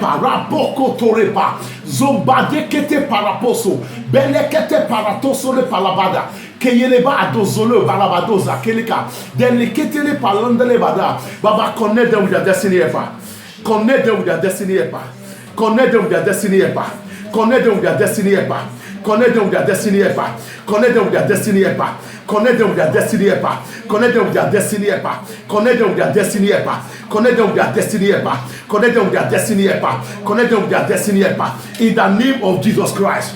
parapoko torepa zombade kete paraposo belekete paratoso le palabada keyeleba adozole balabadoza kelika delikete le palandele bada. Baba, connect them with their destiny ever. Connect them with their destiny ever. Connect them with their destiny ever. Connect them with their destiny ever. Connect them with their destiny ever. Connect them with their destiny ever. Connect them with their destiny ever. Connect them with their destiny ever. Connect them with their destiny ever. Connect them with their destiny ever. Connect them with their destiny ever. Connect them with their destiny ever. In the name of Jesus Christ.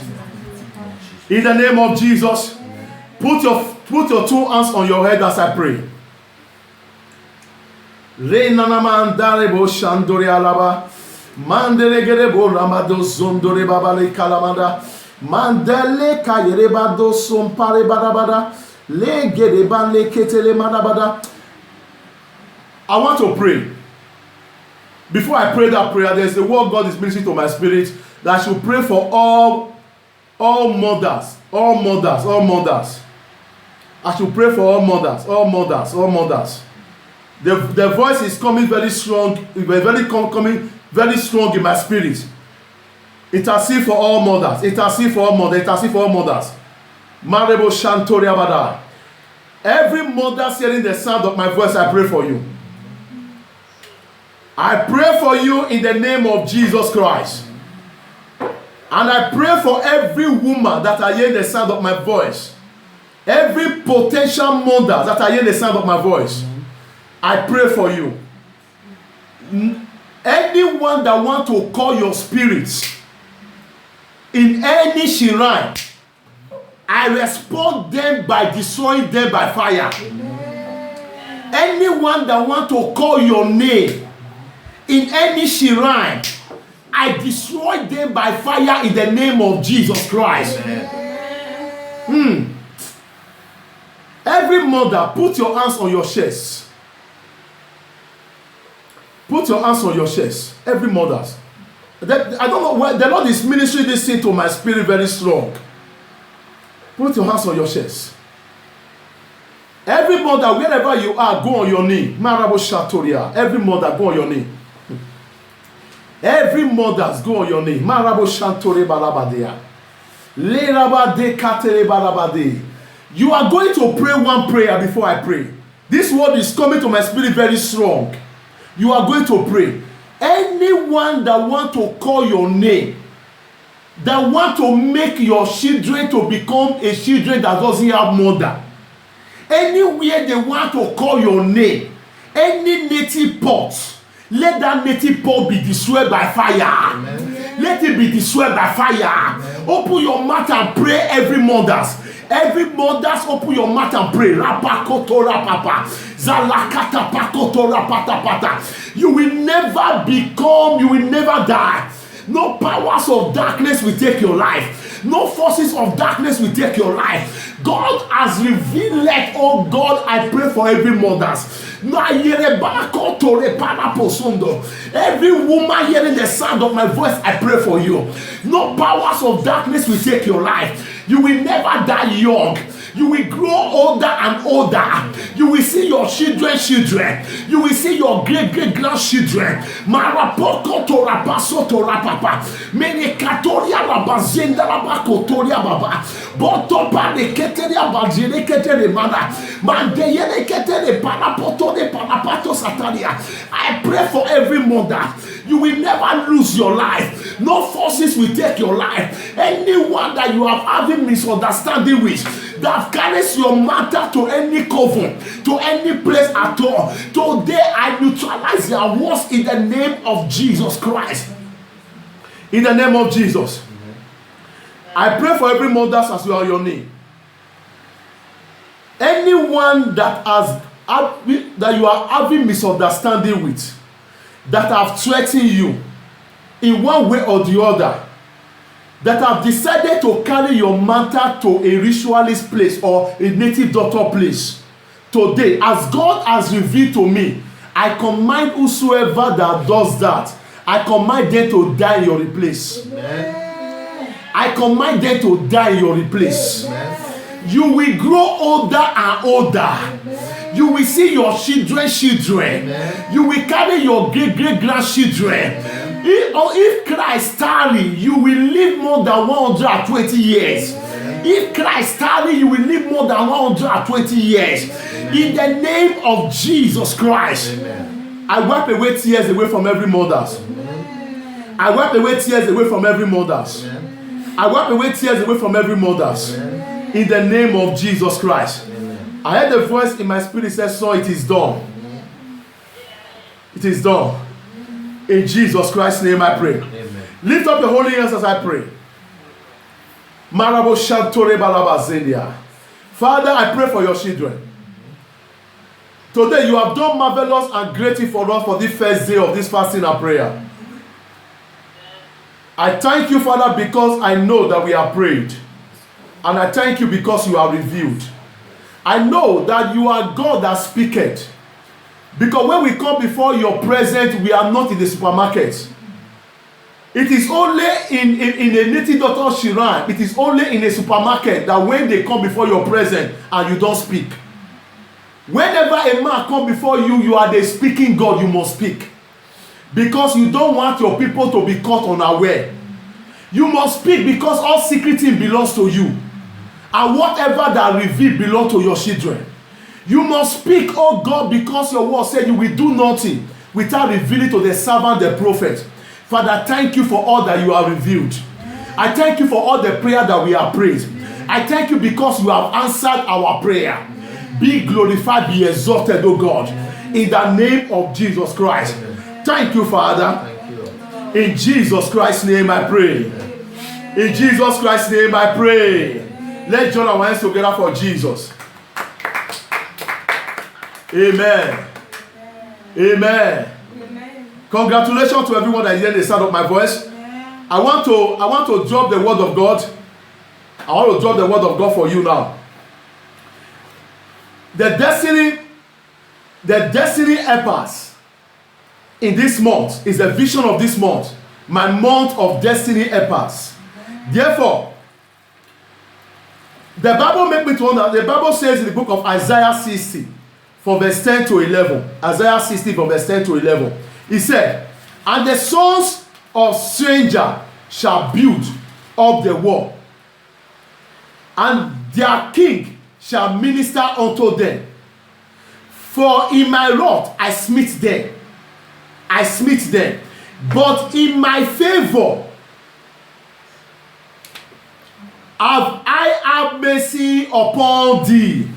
In the name of Jesus, put your two hands on your head as I pray. Reynanama andarebo shandore alaba. Mandele gerebo ramado zondore babale kalamanda. Mandele kayerebado sompare badabada. Le gereba le ketele madabada. I want to pray. Before I pray that prayer, there's the word God is ministering to my spirit that I should pray for all mothers. I should pray for all mothers. The voice is coming very strong, coming very strong in my spirit. Intercede for all mothers. Intercede for all mothers. Intercede for all mothers. Marebo Shantoria Bada. Every mother hearing the sound of my voice, I pray for you. I pray for you in the name of Jesus Christ. And I pray for every woman that are hearing the sound of my voice. Every potential mother that are hearing the sound of my voice. I pray for you. Anyone that want to call your spirits in any shrine, I respond them by destroying them by fire. Anyone that want to call your name in any shrine, I destroy them by fire in the name of Jesus Christ. Every mother, put your hands on your chest. Put your hands on your chest. Every mother. I don't know why the Lord is ministering this thing to my spirit very strong. Put your hands on your chest. Every mother, wherever you are, go on your knee. Marabo Shatoria. Every mother, go on your knee. Every mother, go on your knee. Marabo Shantore Balabadea. Lerabade Katere Balabade. You are going to pray one prayer before I pray. This word is coming to my spirit very strong. You are going to pray. Anyone that want to call your name, that want to make your children to become a children that doesn't have mother, anywhere they want to call your name, any native pot, let that native pot be destroyed by fire. Amen. Let it be destroyed by fire. Amen. Open your mouth and pray, every mothers. Every mothers, open your mouth and pray. Rapakotora papa. Zalakata pakotora pata. You will never die. No powers of darkness will take your life. No forces of darkness will take your life. God has revealed, oh God, I pray for every mothers. Every woman hearing the sound of my voice, I pray for you. No powers of darkness will take your life. You will never die young. You will grow older and older. You will see your children. You will see your great-grandchildren. Marapoko to rapaso to rapapa. Mene katoria rabazenda rabakotoria baba. Botopa de keteria bazile ketere mana. Mandeyene ketere panapoto de panapato sataria. I pray for every mother. You will never lose your life. No forces will take your life. Anyone that you have having misunderstanding with, that carries your matter to any coven, to any place at all, today I neutralize their words in the name of Jesus Christ. In the name of Jesus. I pray for every mother as you are on your knee. Anyone that you are having misunderstanding with, that have threatened you in one way or the other, that have decided to carry your matter to a ritualist place or a native doctor place, today, as God has revealed to me, I command whosoever that does that, I command them to die in your place. Amen. I command them to die in your place. Amen. You will grow older and older. You will see your children. You will carry your great-great-grandchildren. If Christ tarry, you will live more than 120 years. If Christ tarry, you will live more than 120 years. In the name of Jesus Christ. I wipe away tears away from every mother. I wipe away tears away from every mother. I wipe away tears away from every mother. In the name of Jesus Christ. I heard a voice in my spirit say, "So it is done." It is done. In Jesus Christ's name I pray. Amen. Lift up your holy hands as I pray. Father, I pray for your children. Today you have done marvelous and great things for us for this first day of this fasting and prayer. I thank you, Father, because I know that we have prayed. And I thank you because you are revealed. I know that you are God that speaketh. Because when we come before your presence, we are not in the supermarket. It is only in a native daughter shrine. It is only in a supermarket that when they come before your presence and you don't speak. Whenever a man come before you, you are the speaking God, you must speak. Because you don't want your people to be caught unaware. You must speak because all secret thing belongs to you. And whatever that revealed belongs to your children. You must speak, oh God, because your word said you will do nothing without revealing to the servant, the prophet. Father, thank you for all that you have revealed. I thank you for all the prayer that we have prayed. I thank you because you have answered our prayer. Be glorified, be exalted, oh God, in the name of Jesus Christ. Thank you, Father. In Jesus Christ's name I pray. In Jesus Christ's name I pray. Let's join our hands together for Jesus. Amen. Amen. Congratulations to everyone that is hearing the sound of my voice. I want to drop the word of God. I want to drop the word of God for you now. The destiny helpers in this month is the vision of this month. My month of destiny helpers. Therefore, the Bible makes me to wonder. The Bible says in the book of Isaiah 60, from verse 10 to 11. Isaiah 60, from verse 10 to 11. He said, "And the sons of stranger shall build up the wall, and their king shall minister unto them. For in my wrath I smite them. I smite them. But in my favor have I mercy upon thee."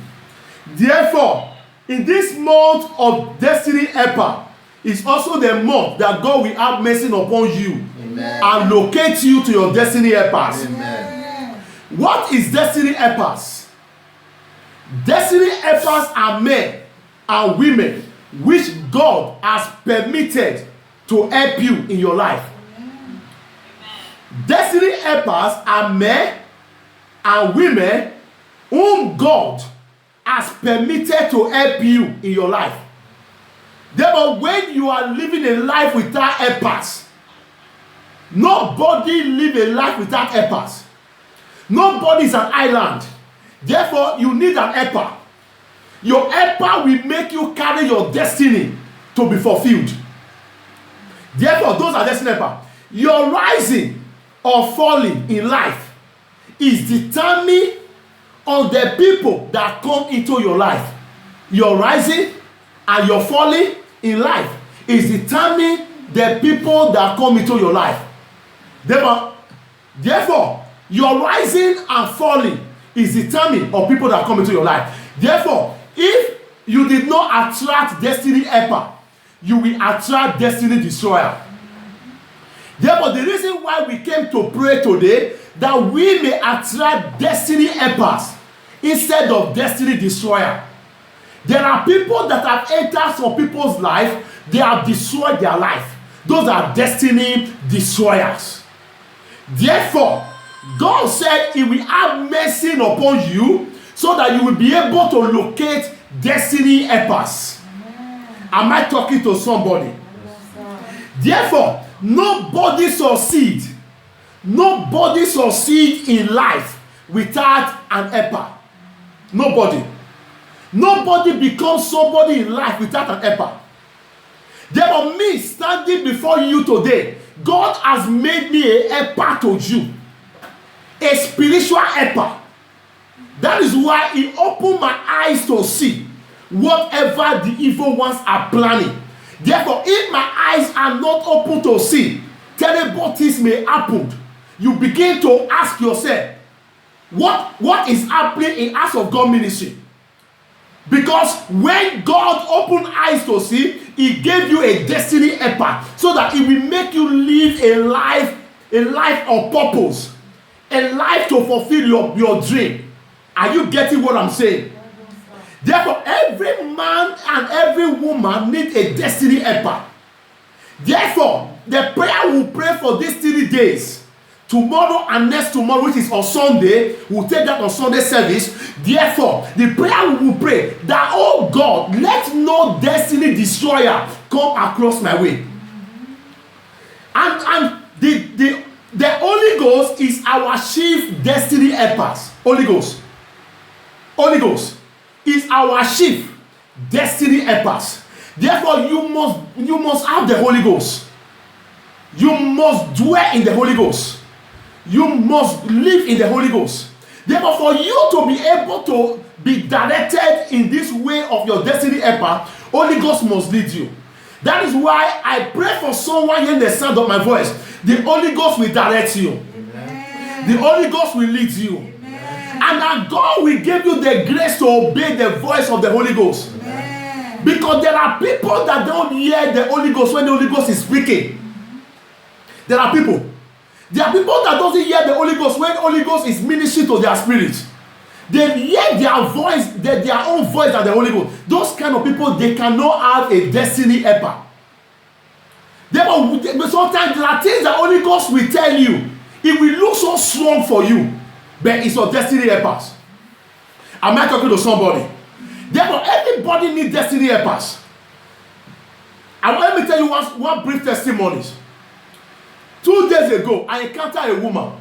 Therefore, in this month of destiny helper is also the month that God will have mercy upon you. Amen. And locate you to your destiny helpers. Amen. What is destiny helpers? Destiny helpers are men and women which God has permitted to help you in your life. Amen. Destiny helpers are men and women whom God has permitted to help you in your life. Therefore, when you are living a life without helpers, nobody live a life without helpers. Nobody is an island. Therefore, you need an helper. Your helper will make you carry your destiny to be fulfilled. Therefore, those are destiny helpers. Your rising or falling in life is determined on the people that come into your life. Your rising and your falling in life is determined the people that come into your life. Therefore, your rising and falling is determined on people that come into your life. Therefore, if you did not attract destiny helper, you will attract destiny destroyer. Therefore, the reason why we came to pray today, that we may attract destiny helpers instead of destiny destroyer. There are people that have entered some people's life, they have destroyed their life. Those are destiny destroyers. Therefore, God said he will have mercy upon you so that you will be able to locate destiny helpers. Am I talking to somebody? Therefore, nobody succeeds in life without an helper. Nobody. Nobody becomes somebody in life without an helper. Therefore, me standing before you today, God has made me a helper to you, a spiritual helper. That is why He opened my eyes to see whatever the evil ones are planning. Therefore, if my eyes are not open to see, terrible things may happen. You begin to ask yourself, what is happening in House of God ministry? Because when God opened eyes to see, He gave you a destiny helper so that He will make you live a life of purpose, a life to fulfill your dream. Are you getting what I'm saying? Therefore, every man and every woman needs a destiny helper. Therefore, the prayer we'll pray for these 3 days, tomorrow and next tomorrow, which is on Sunday, we'll take that on Sunday service. Therefore, the prayer we will pray that, oh God, let no destiny destroyer come across my way. And the Holy Ghost is our chief destiny helpers. Holy Ghost is our chief destiny helpers. Therefore, you must have the Holy Ghost. You must dwell in the Holy Ghost. You must live in the Holy Ghost. Therefore, for you to be able to be directed in this way of your destiny helper, Holy Ghost must lead you. That is why I pray for someone hearing the sound of my voice. The Holy Ghost will direct you. Amen. The Holy Ghost will lead you. Amen. And that God will give you the grace to obey the voice of the Holy Ghost. Amen. Because there are people that don't hear the Holy Ghost when the Holy Ghost is speaking. There are people that doesn't hear the Holy Ghost when the Holy Ghost is ministering to their spirit. They hear their voice, their own voice and the Holy Ghost. Those kind of people, they cannot have a destiny helper. Sometimes there are things that Holy Ghost will tell you. It will look so strong for you, but it's your destiny helpers. Am I talking to somebody? Therefore, everybody needs destiny helpers. And let me tell you one brief testimony. 2 days ago, I encountered a woman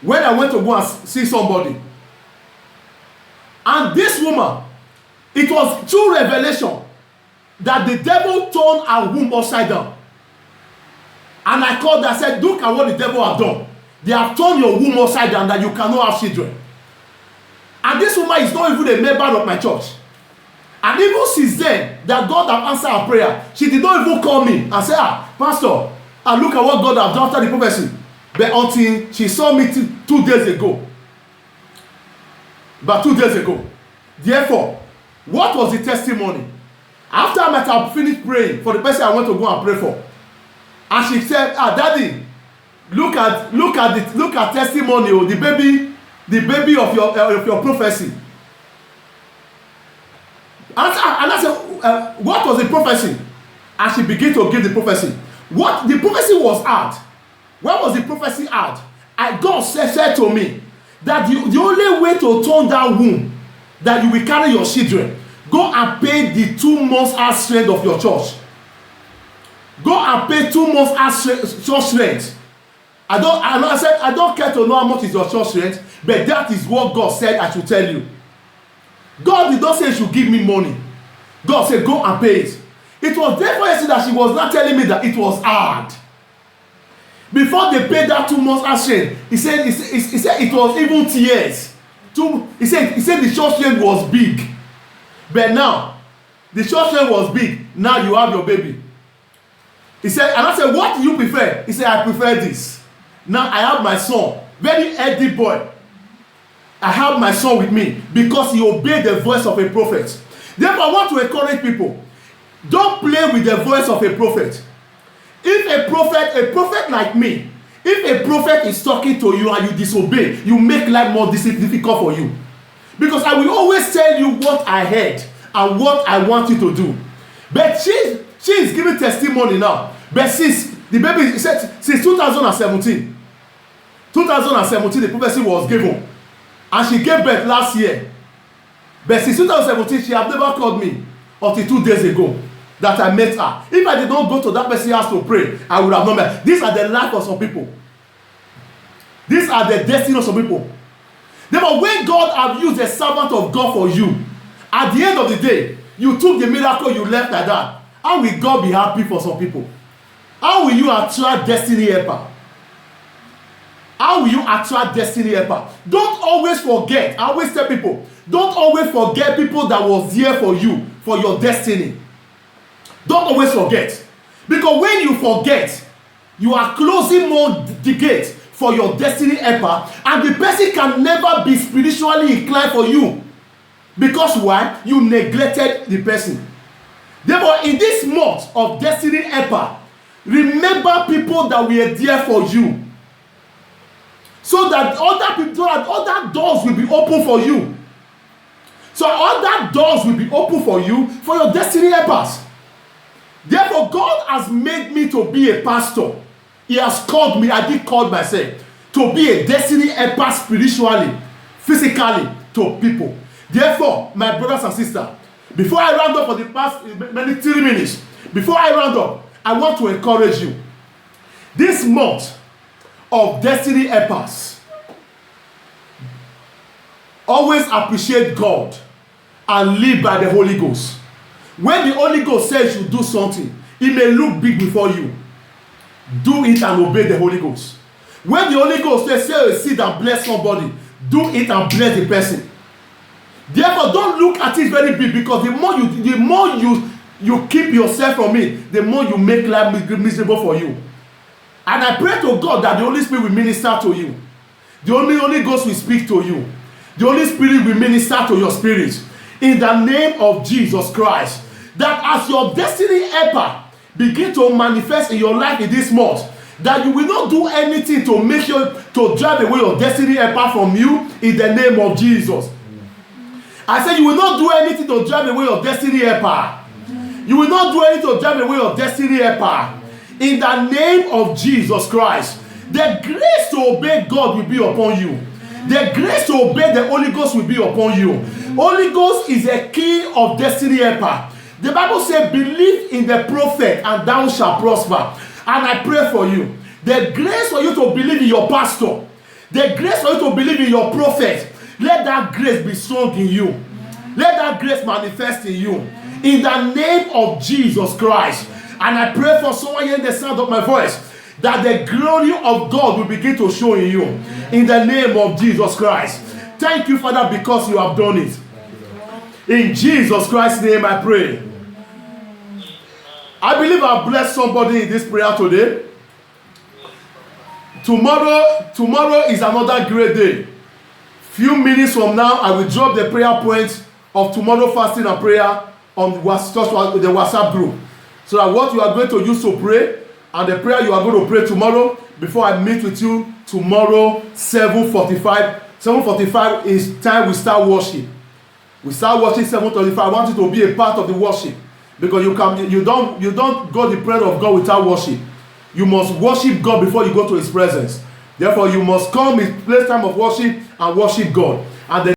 when I went to go and see somebody. And this woman, it was through revelation that the devil turned her womb upside down. And I called her and said, look at what the devil has done. They have turned your womb upside down that you cannot have children. And this woman is not even a member of my church. And even since then, that God has answered her prayer, she did not even call me and say, Pastor, and look at what God has done after the prophecy. But until she saw me 2 days ago. But 2 days ago. Therefore, what was the testimony? After I might have finished praying for the person I went to go and pray for, and she said, Daddy, look at testimony, the baby of your prophecy. And I said, what was the prophecy? And she began to give the prophecy. What the prophecy was hard. Where was the prophecy hard? God said to me that the only way to turn that womb, that you will carry your children, go and pay the 2 months house strength of your church. Go and pay 2 months house church strength. I don't care to know how much is your church strength, but that is what God said I should tell you. God did not say you should give me money. God said go and pay it. It was therefore that she was not telling me that it was hard. Before they paid that 2 months house strength, he said it was even tears. He said the church strength was big. But now, the church strength was big. Now you have your baby. He said, and I said, what do you prefer? He said, I prefer this. Now I have my son, very healthy boy. I have my son with me because he obeyed the voice of a prophet. Therefore, I want to encourage people. Don't play with the voice of a prophet. If a prophet like me, if a prophet is talking to you and you disobey, you make life more difficult for you. Because I will always tell you what I heard and what I want you to do. But she is giving testimony now. But since the baby said since 2017, the prophecy was given. And she gave birth last year. But since 2017, she has never called me until 2 days ago that I met her. If I did not go to that person's house to pray, I would have not met. These are the life of some people. These are the destiny of some people. Therefore, when God have used a servant of God for you, at the end of the day, you took the miracle, you left like that. How will God be happy for some people? How will you attract destiny helper? How will you attract destiny helper? Don't always forget. I always tell people, don't always forget people that was there for you, for your destiny. Don't always forget. Because when you forget, you are closing more the gate for your destiny helper, and the person can never be spiritually inclined for you. Because why? You neglected the person. Therefore, in this month of destiny helper, remember people that were there for you, so that other doors will be open for you. So other doors will be open for you, for your destiny helpers. Therefore, God has made me to be a pastor. He has called me, I did call myself, to be a destiny helper spiritually, physically, to people. Therefore, my brothers and sisters, before I round up for the past many 3 minutes, before I round up, I want to encourage you. This month of destiny helpers, always appreciate God and live by the Holy Ghost. When the Holy Ghost says you do something, it may look big before you. Do it and obey the Holy Ghost. When the Holy Ghost says, say a seed and bless somebody, do it and bless the person. Therefore, don't look at it very big, because the more you keep yourself from it, the more you make life miserable for you. And I pray to God that the Holy Spirit will minister to you. The Holy Ghost will speak to you. The Holy Spirit will minister to your spirit. In the name of Jesus Christ. That as your destiny helper begin to manifest in your life in this month, that you will not do anything to make you to drive away your destiny helper from you, in the name of Jesus. I said you will not do anything to drive away your destiny helper. You will not do anything to drive away your destiny helper. In the name of Jesus Christ. The grace to obey God will be upon you. The grace to obey the Holy Ghost will be upon you. Holy Ghost is a key of destiny helper. The Bible says, believe in the prophet and thou shalt prosper. And I pray for you. The grace for you to believe in your pastor. The grace for you to believe in your prophet. Let that grace be strong in you. Let that grace manifest in you. In the name of Jesus Christ. And I pray for someone hearing the sound of my voice, that the glory of God will begin to show in you. In the name of Jesus Christ. Thank you, Father, because you have done it. In Jesus Christ's name I pray. I believe I've blessed somebody in this prayer today. Tomorrow is another great day. Few minutes from now, I will drop the prayer points of tomorrow fasting and prayer on the WhatsApp group. So that what you are going to use to pray, and the prayer you are going to pray tomorrow, before I meet with you tomorrow, 7:45. 7:45 is time we start worship. We start worship 7:35. I want you to be a part of the worship, because you don't go the presence of God without worship. You must worship God before you go to His presence. Therefore, you must come in place time of worship and worship God. And then